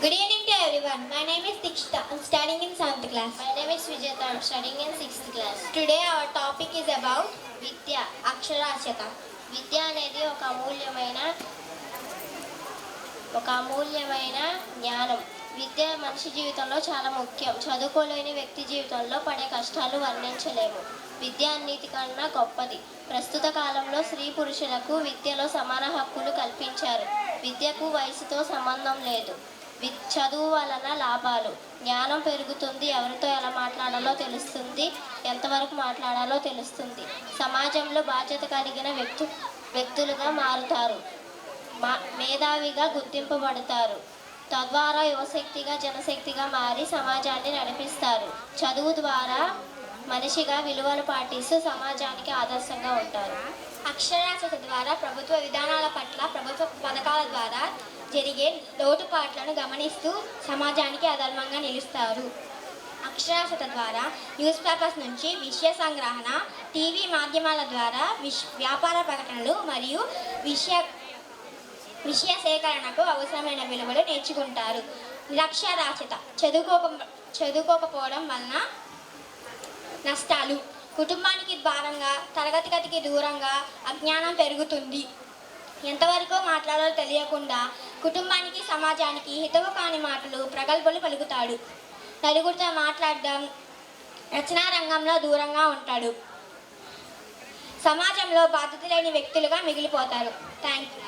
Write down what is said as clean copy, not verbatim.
Good evening to everyone. My name is Dikshita. I'm studying in 7th class. My name is Vijayata. I'm studying in 6th class. Today our topic is about Vidya Aksharashata. విద్య అనేది ఒక అమూల్యమైన జ్ఞానం. విద్య మనిషి జీవితంలో చాలా ముఖ్యం. చదువుకోలేని వ్యక్తి జీవితంలో పడే కష్టాలు వర్ణించలేము. విద్య అన్నిటికన్నా గొప్పది. ప్రస్తుత కాలంలో స్త్రీ పురుషులకు విద్యలో సమాన హక్కులు కల్పించారు. విద్యకు వయసుతో సంబంధం లేదు. చదువు వలన లాభాలు: జ్ఞానం పెరుగుతుంది, ఎవరితో ఎలా మాట్లాడాలో తెలుస్తుంది, ఎంతవరకు మాట్లాడాలో తెలుస్తుంది. సమాజంలో బాధ్యత కలిగిన వ్యక్తులుగా మారుతారు, మేధావిగా గుర్తింపబడతారు. తద్వారా యువశక్తిగా జనశక్తిగా మారి సమాజాన్ని నడిపిస్తారు. చదువు ద్వారా మనిషిగా విలువలు పాటిస్తూ సమాజానికి ఆదర్శంగా ఉంటారు. అక్షరాస్యత ద్వారా ప్రభుత్వ విధానాల పట్ల, ప్రభుత్వ పథకాల ద్వారా జరిగే లోటుపాట్లను గమనిస్తూ సమాజానికి ఆదర్శంగా నిలుస్తారు. అక్షరాస్యత ద్వారా న్యూస్ పేపర్స్ నుంచి విషయ సంగ్రహణ, టీవీ మాధ్యమాల ద్వారా వ్యాపార ప్రకటనలు మరియు విషయ సేకరణకు అవసరమైన విలువలు నేర్చుకుంటారు. నిరక్షరాస్యత చదువుకోకపోవడం వలన నష్టాలు: కుటుంబానికి భారంగా, తరగతి గదికి దూరంగా అజ్ఞానం పెరుగుతుంది. ఎంతవరకు మాట్లాడాలో తెలియకుండా కుటుంబానికి సమాజానికి హితవు కాని మాటలు, ప్రగల్భాలు పలుకుతాడు. నలుగురితో మాట్లాడడం, రచనా రంగంలో దూరంగా ఉంటాడు. సమాజంలో బాధ్యత లేని వ్యక్తులుగా మిగిలిపోతారు. Thank you.